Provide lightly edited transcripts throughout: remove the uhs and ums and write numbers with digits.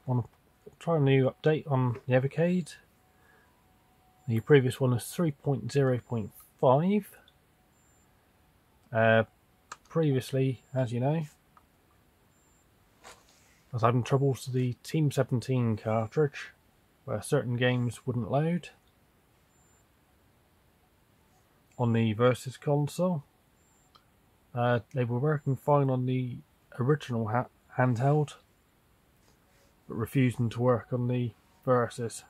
want to try a new update on the Evercade. The previous one is 3.0.5. Previously, as you know, I was having troubles with the Team17 cartridge, where certain games wouldn't load on the Versus console. They were working fine on the original handheld, but refusing to work on the Versus.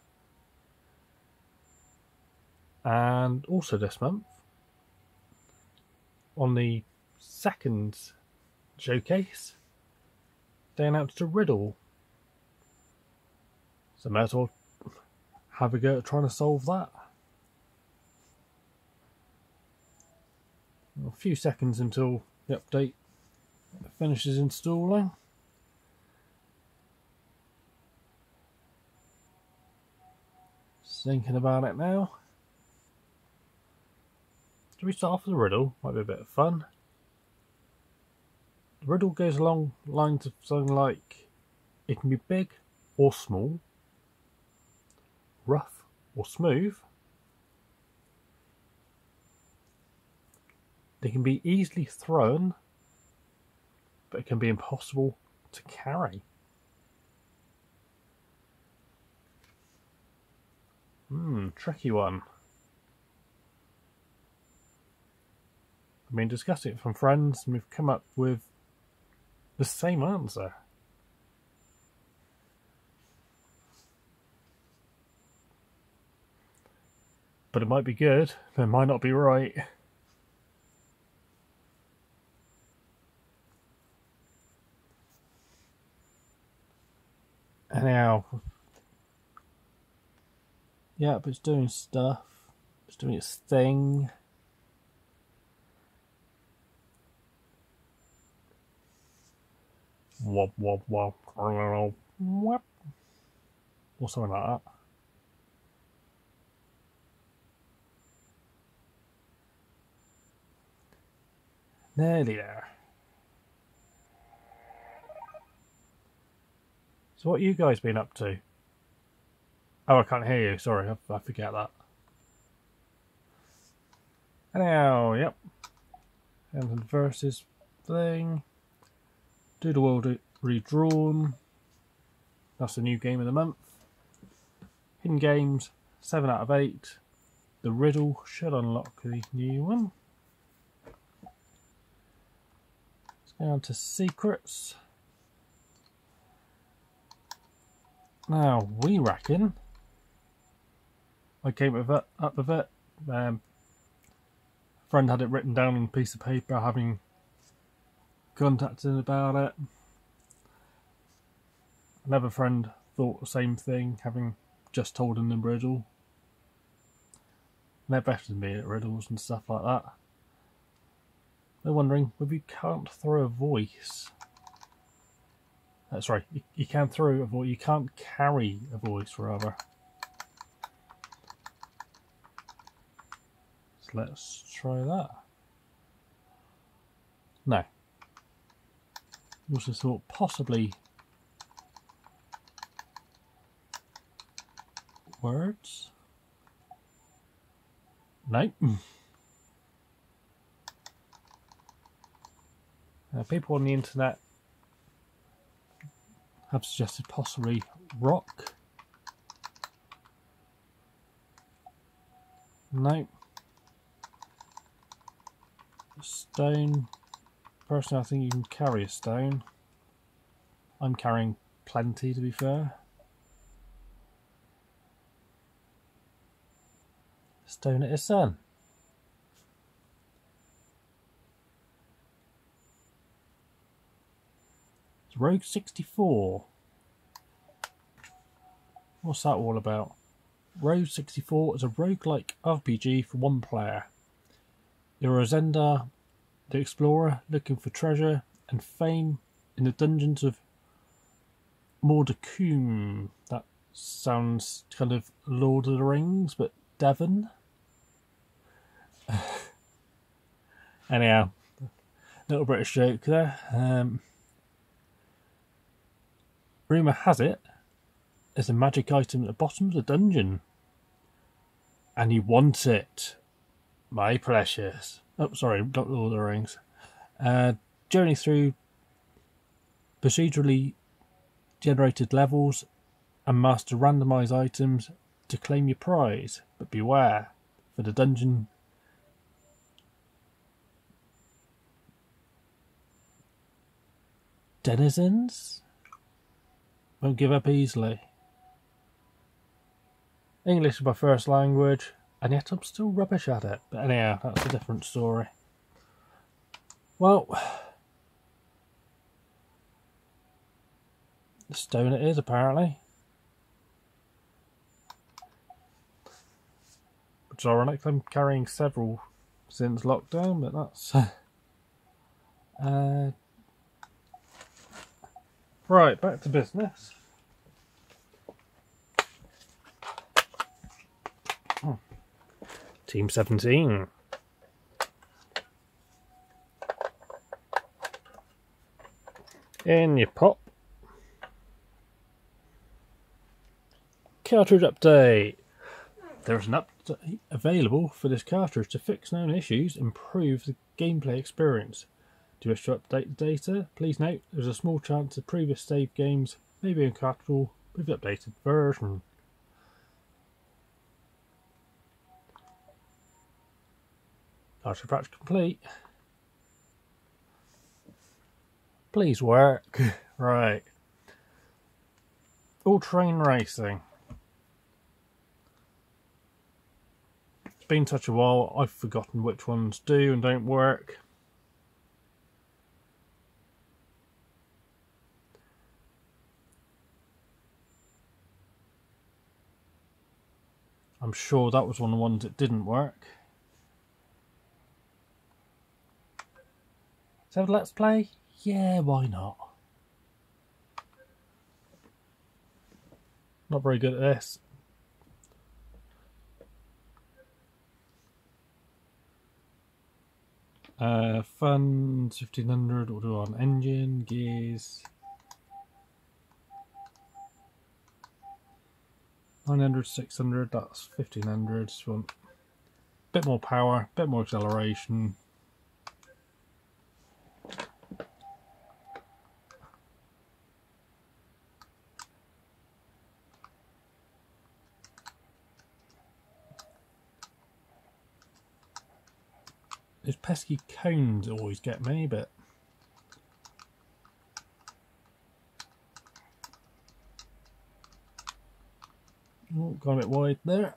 And also this month, on the second showcase, they announced a riddle. So might as well have a go at trying to solve that. A few seconds until the update finishes installing. Just thinking about it now. Should we start off with a riddle? Might be a bit of fun. The riddle goes along lines of something like, it can be big or small, rough or smooth. They can be easily thrown, but it can be impossible to carry. Tricky one. I've been discussing it from friends and we've come up with the same answer. But it might be good, but it might not be right. Anyhow, yeah, but it's doing stuff. It's doing its thing. Wop wop wop, wop, or something like that. Nearly there. So what you guys been up to? Oh, I can't hear you. Sorry, I forget that. Anyhow, yep. And the Versus thing. Do the World Redrawn. That's the new game of the month. Hidden games, 7 out of 8. The riddle should unlock the new one. Let's go on to secrets. Now, we reckon I came up with it. A friend had it written down on a piece of paper, having contacted him about it. Another friend thought the same thing, having just told him the riddle. They're better than me at riddles and stuff like that. They're wondering whether you can't throw a voice. Sorry, you can throw a voice, you can't carry a voice, rather. So let's try that. No. Also thought possibly words. No. People on the internet have suggested possibly rock. No. Stone. Personally, I think you can carry a stone. I'm carrying plenty, to be fair. Stone it is, son. It's Rogue 64. What's that all about? Rogue 64 is a roguelike RPG for one player. You're a Zendar, the explorer, looking for treasure and fame in the dungeons of Mordecoom. That sounds kind of Lord of the Rings, but Devon. Anyhow, little British joke there. Rumour has it There's a magic item at the bottom of the dungeon. And you want it. My precious. Oh, sorry, not Lord of the Rings. Journey through procedurally generated levels and master randomized items to claim your prize. But beware, for the dungeon denizens won't give up easily. English is my first language, and yet I'm still rubbish at it. But anyhow, that's a different story. Well, the stone it is, apparently. Which is ironic, I'm carrying several since lockdown, but that's... Right, back to business. Team 17. In your pop. Cartridge update. There is an update available for this cartridge to fix known issues, improve the gameplay experience. Do you wish to update the data? Please note there is a small chance the previous save games may be incompatible with the updated version. Cartridge patch complete. Please work. Right. All-terrain racing. It's been such a while, I've forgotten which ones do and don't work. I'm sure that was one of the ones that didn't work. So let's play? Yeah, why not? Not very good at this. Fun 1500. We'll do on engine, gears. 900, 600. That's 1500. So want a bit more power, a bit more acceleration. Those pesky cones always get me, but oh, gone a bit wide there.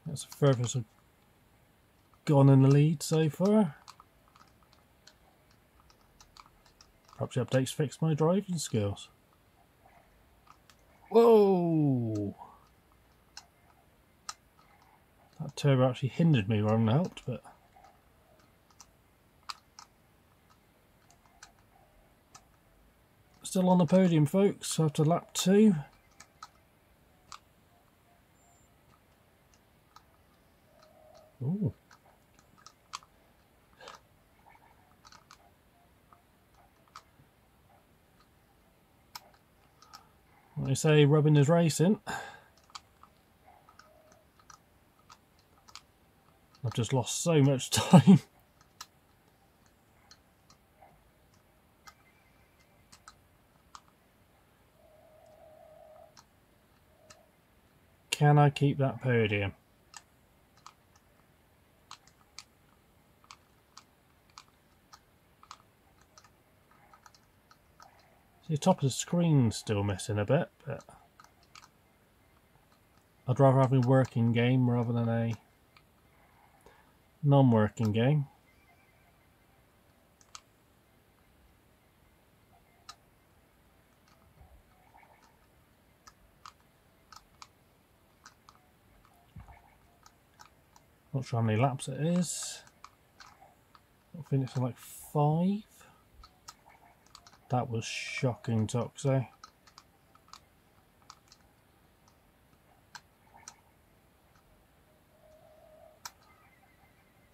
That's the furthest I've gone in the lead so far. Perhaps the updates fix my driving skills. Whoa! That turbo actually hindered me rather than helped, but still on the podium, folks, after lap 2. Ooh. What they say, rubbing is racing. I've just lost so much time. Can I keep that podium? The top of the screen's still missing a bit, but I'd rather have a working game rather than a non-working game. Not sure how many laps it is. I think it's like 5. That was shocking, Toxo.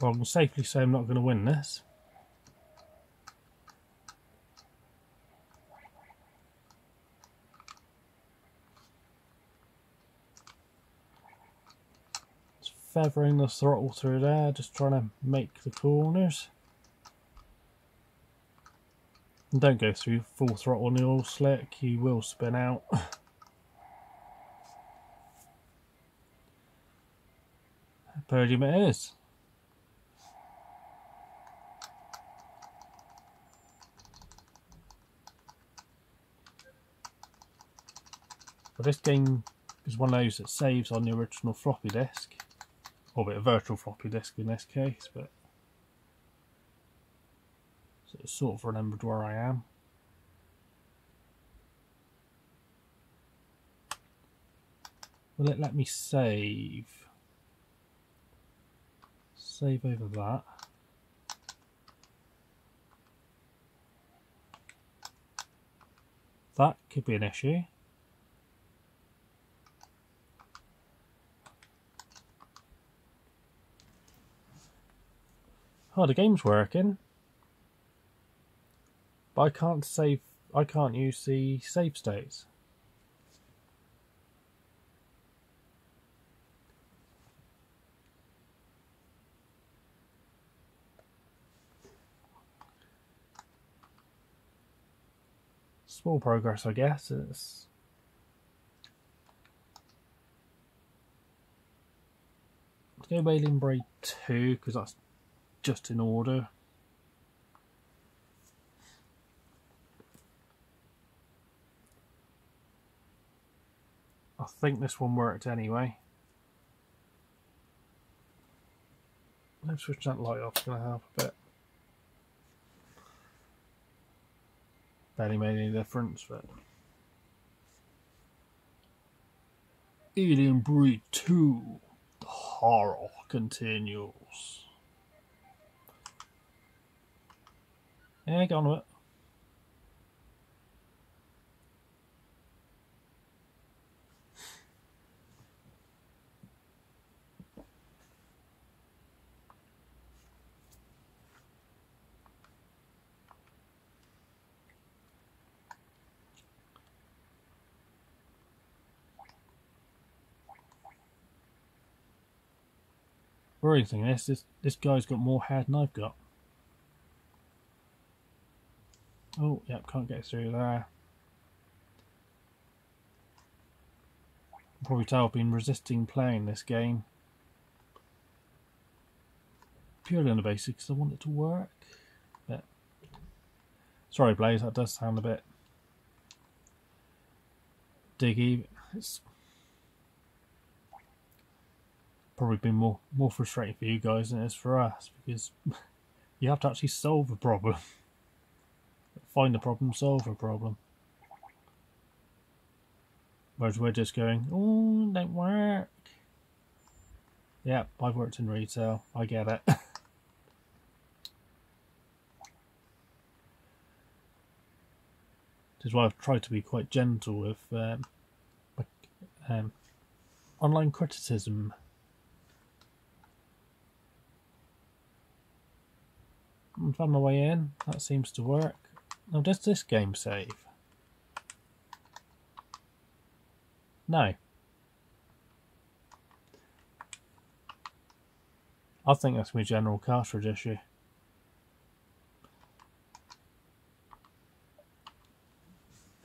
Well, I can safely say I'm not going to win this. feathering the throttle through there, just trying to make the corners. And don't go through full throttle on the oil slick, you will spin out. Podium it is. But this game is one of those that saves on the original floppy disk, or a virtual floppy disk in this case, but so it's sort of remembered where I am. Will it let me save? Save over that. That could be an issue. Oh, the game's working, but I can't save. I can't use the save states. Small progress, I guess. It's let's go Alien Braid 2 because that's just in order. I think this one worked anyway. Let's switch that light off, it's going to help a bit. Barely made any difference, but Alien Breed 2, the horror continues. Yeah, get on with it. Worrying thing is this guy's got more hair than I've got. Oh, yep, can't get through there. Probably tell I've been resisting playing this game. Purely on the basis because I want it to work. But sorry, Blaze, that does sound a bit diggy. It's probably been more frustrating for you guys than it is for us, because you have to actually solve a problem. Find a problem, solve a problem. Whereas we're just going, oh, don't work. Yeah, I've worked in retail, I get it. This is why I've tried to be quite gentle with online criticism. I found my way in, that seems to work. Now, does this game save? No. I think that's my general cartridge issue.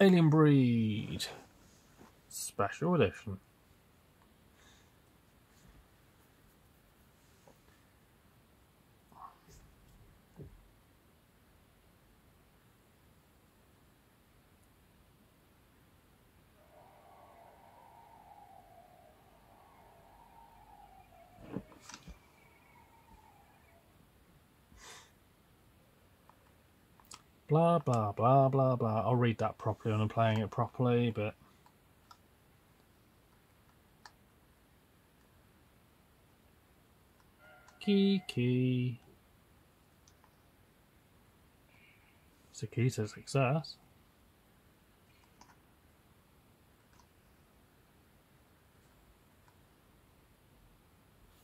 Alien Breed Special Edition. Blah, blah, blah, blah, blah. I'll read that properly when I'm playing it properly, but... Key. It's a key to success.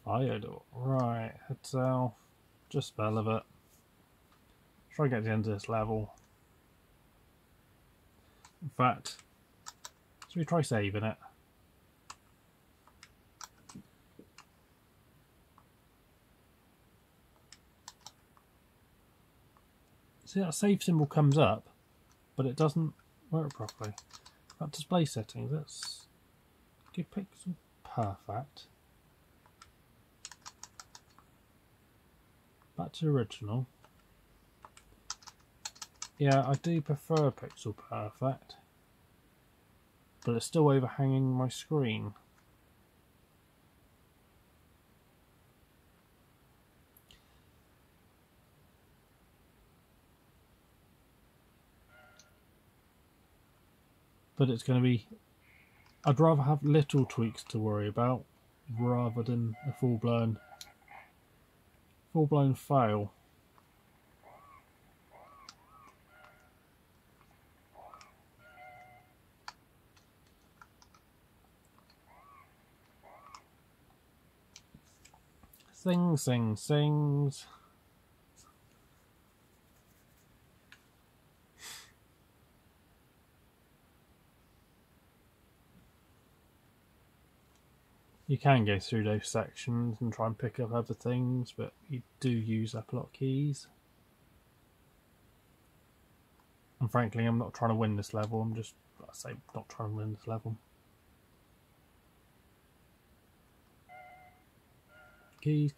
Fire door. Right, head south. Just spell of it. Try to get to the end of this level. In fact, should we try saving it? See, that save symbol comes up, but it doesn't work properly. That display settings, let's give pixel perfect. Back to original. Yeah, I do prefer pixel perfect, but it's still overhanging my screen. But it's going to be, I'd rather have little tweaks to worry about rather than a full-blown fail. Sings. You can go through those sections and try and pick up other things, but you do use up a lot of keys. And frankly, I'm not trying to win this level, I'm just, like I say, not trying to win this level. Keys.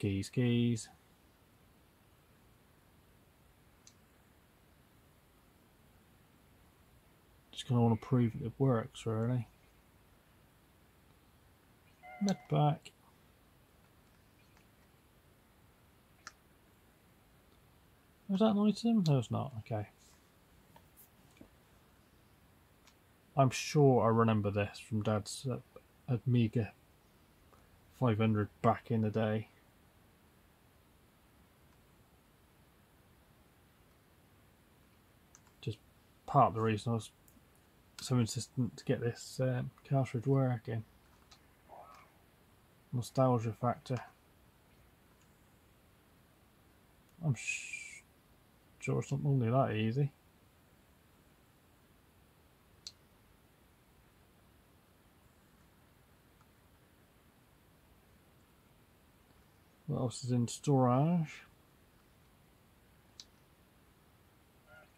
Just going to want to prove that it works, really. Med back. Was that an item? No, it's not. Okay. I'm sure I remember this from Dad's Amiga 500 back in the day. Just part of the reason I was so insistent to get this cartridge working. Nostalgia factor. I'm sure it's not normally that easy. What else is in storage?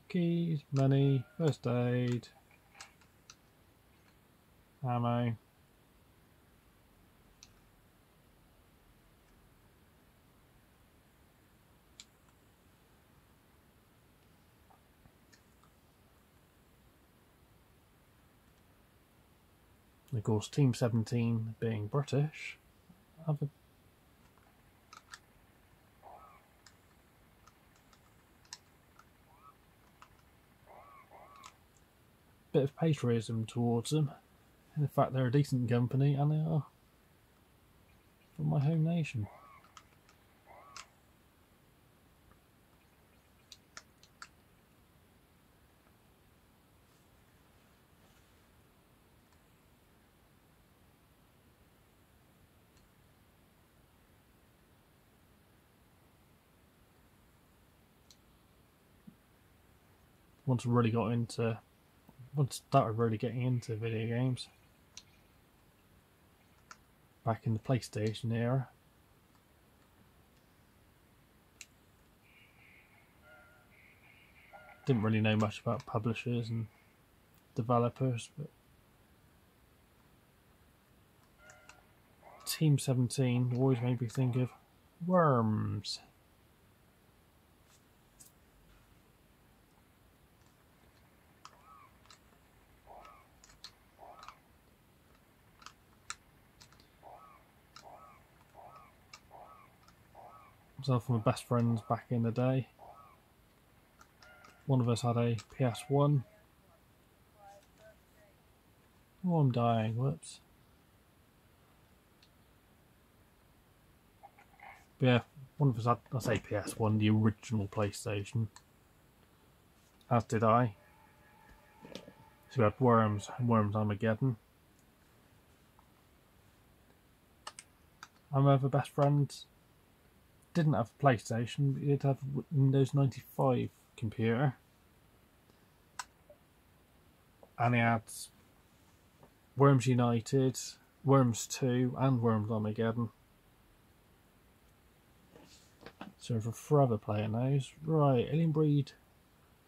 Keys, money, first aid, ammo. And of course, Team 17 being British, have a bit of patriotism towards them. In fact, they're a decent company and they are from my home nation. Once I started really getting into video games back in the PlayStation era. Didn't really know much about publishers and developers, but Team 17 always made me think of Worms. Myself and my best friends back in the day. One of us had a PS1. Oh, I'm dying, whoops. But yeah, one of us had, I say PS1, the original PlayStation. As did I. So we had Worms and Worms Armageddon. And my other best friend didn't have a PlayStation, but he did have a Windows 95 computer. And he had Worms United, Worms 2 and Worms Armageddon. So we're forever playing those. Right, Alien Breed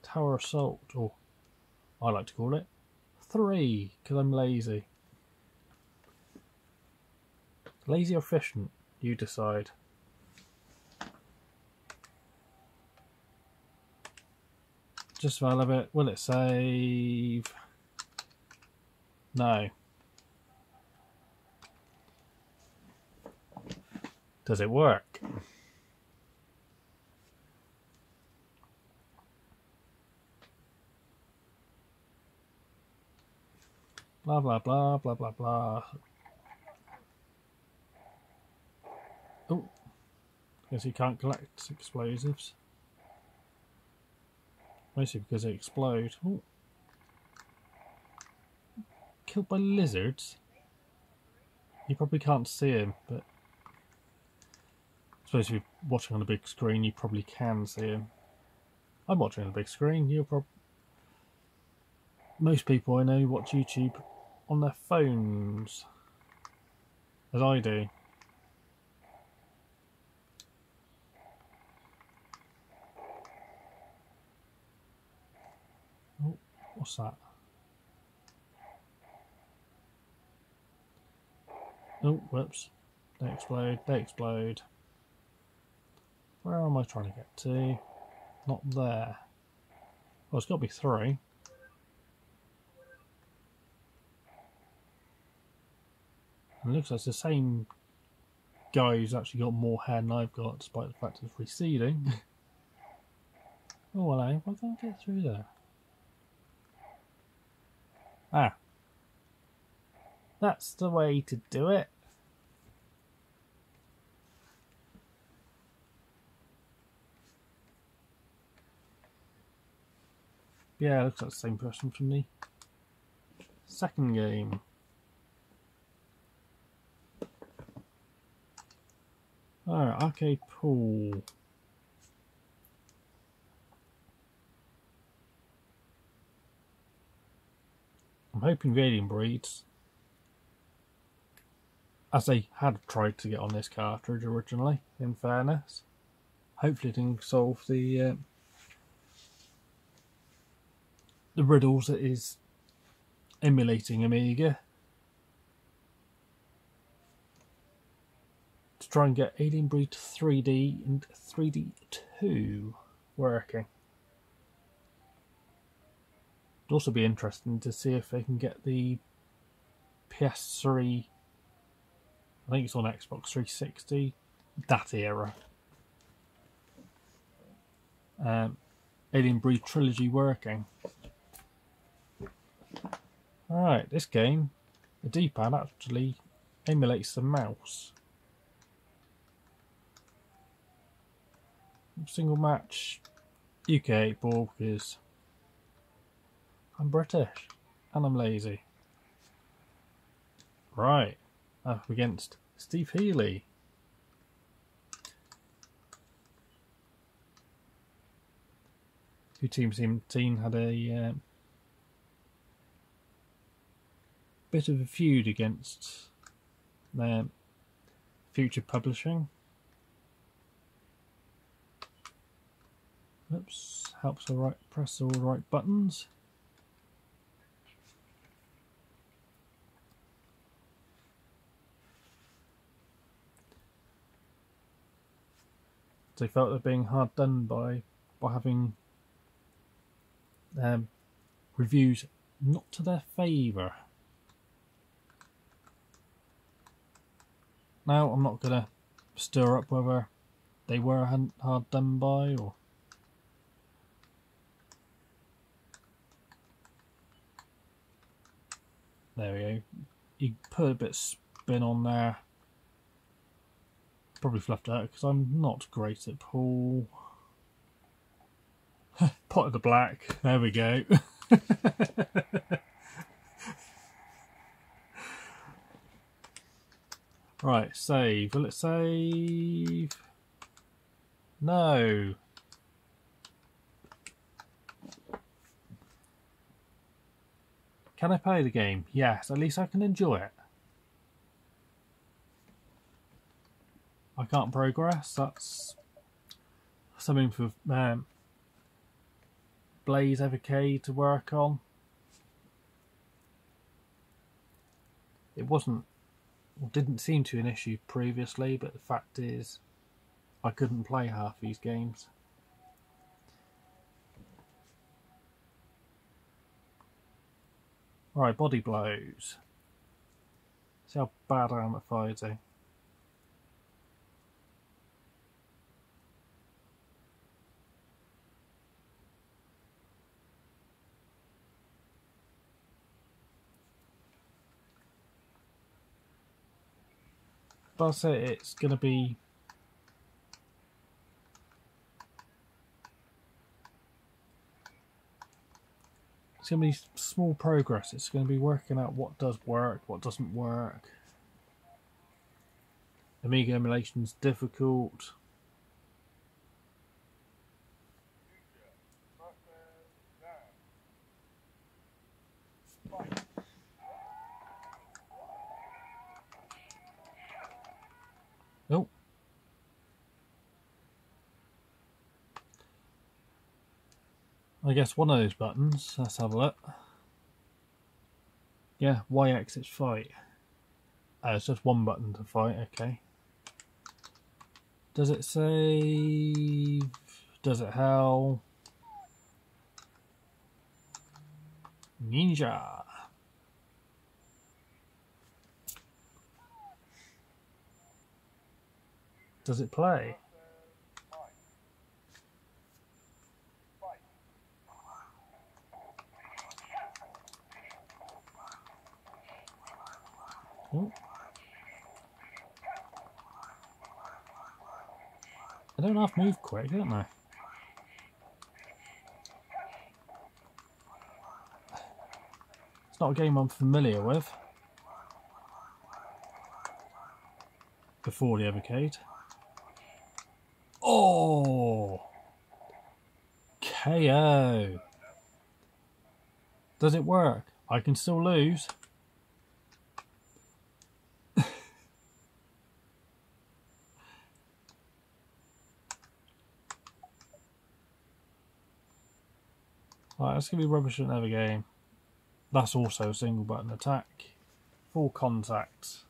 Tower Assault, or I like to call it 3, because I'm lazy. Lazy or efficient? You decide. Just for the hell of it, will it save? No. Does it work? Blah blah blah blah blah blah. Oh, guess you can't collect explosives. Mostly because they explode. Ooh. Killed by lizards? You probably can't see him, but I suppose if you're watching on a big screen, you probably can see him. I'm watching on a big screen. Most people I know watch YouTube on their phones, as I do. Oh, what's that? Oh, whoops. They explode, they explode. Where am I trying to get to? Not there. Well, it's got to be 3. And it looks like it's the same guy who's actually got more hair than I've got, despite the fact it's receding. Oh, hello. Why can't I get through there? Ah. That's the way to do it. Yeah, it looks like the same person from the second game. Alright, arcade pool. I'm hoping the alien breeds, as they had tried to get on this cartridge originally, in fairness. Hopefully it can solve the riddles that is emulating Amiga. To try and get Alien Breed 3D and 3D2 working. It'd also be interesting to see if they can get the PS3, I think it's on Xbox 360, that era. Alien Breed trilogy working. Alright, this game, the D-pad actually emulates the mouse. Single match UK 8-ball because I'm British and I'm lazy. Right, up against Steve Healy. Who Team17 had a bit of a feud against their future publishing. Oops, helps to press all the right buttons. They felt they're being hard done by having reviews not to their favour. Now I'm not going to stir up whether they were hard done by or... There we go. You put a bit of spin on there. Probably fluffed out because I'm not great at pool. Pot of the black. There we go. Right, save. Will it save? No. Can I play the game? Yes, at least I can enjoy it. I can't progress. That's something for Blaze Evercade to work on. It didn't seem to be an issue previously, but the fact is I couldn't play half these games. Right, body blows. See how bad I am at fighting. But I'll say it's going to be small progress. It's going to be working out what does work, what doesn't work. Amiga emulation is difficult. Oh. I guess one of those buttons, let's have a look. Yeah, Y exits fight. It's just one button to fight, okay. Does it save? Does it hell? Ninja. Does it play? Oh. I don't have to move quick, don't I? It's not a game I'm familiar with. Before the Evercade. Oh! KO! Does it work? I can still lose. Right, that's going to be rubbish at another game. That's also a single button attack. Full contact.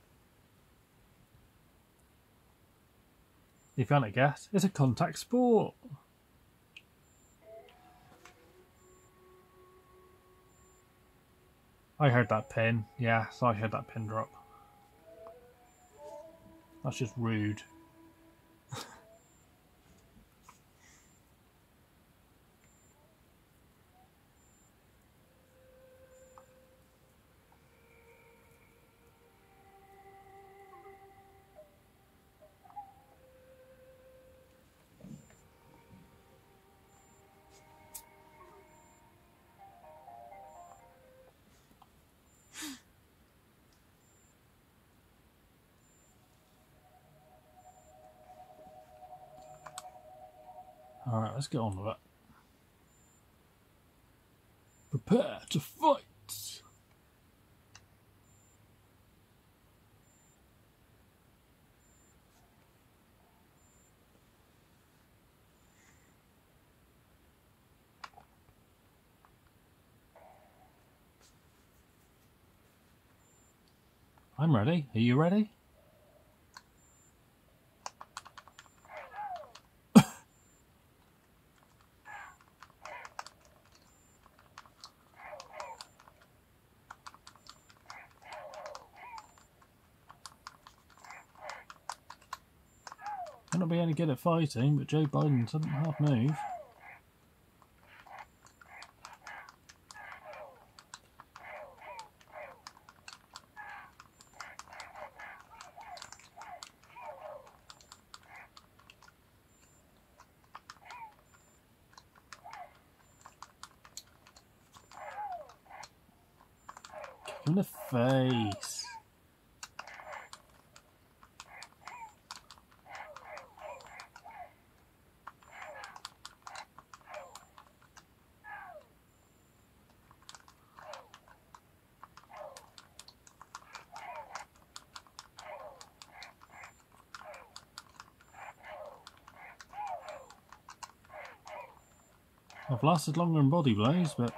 If you haven't guessed, it's a contact sport. I heard that pin. Yeah, so I heard that pin drop. That's just rude. Alright, let's get on with it. Prepare to fight! I'm ready. Are you ready? Might not be any good at fighting, but Joe Biden doesn't half move. Kick him in the face. I've lasted longer than Body Blaze, but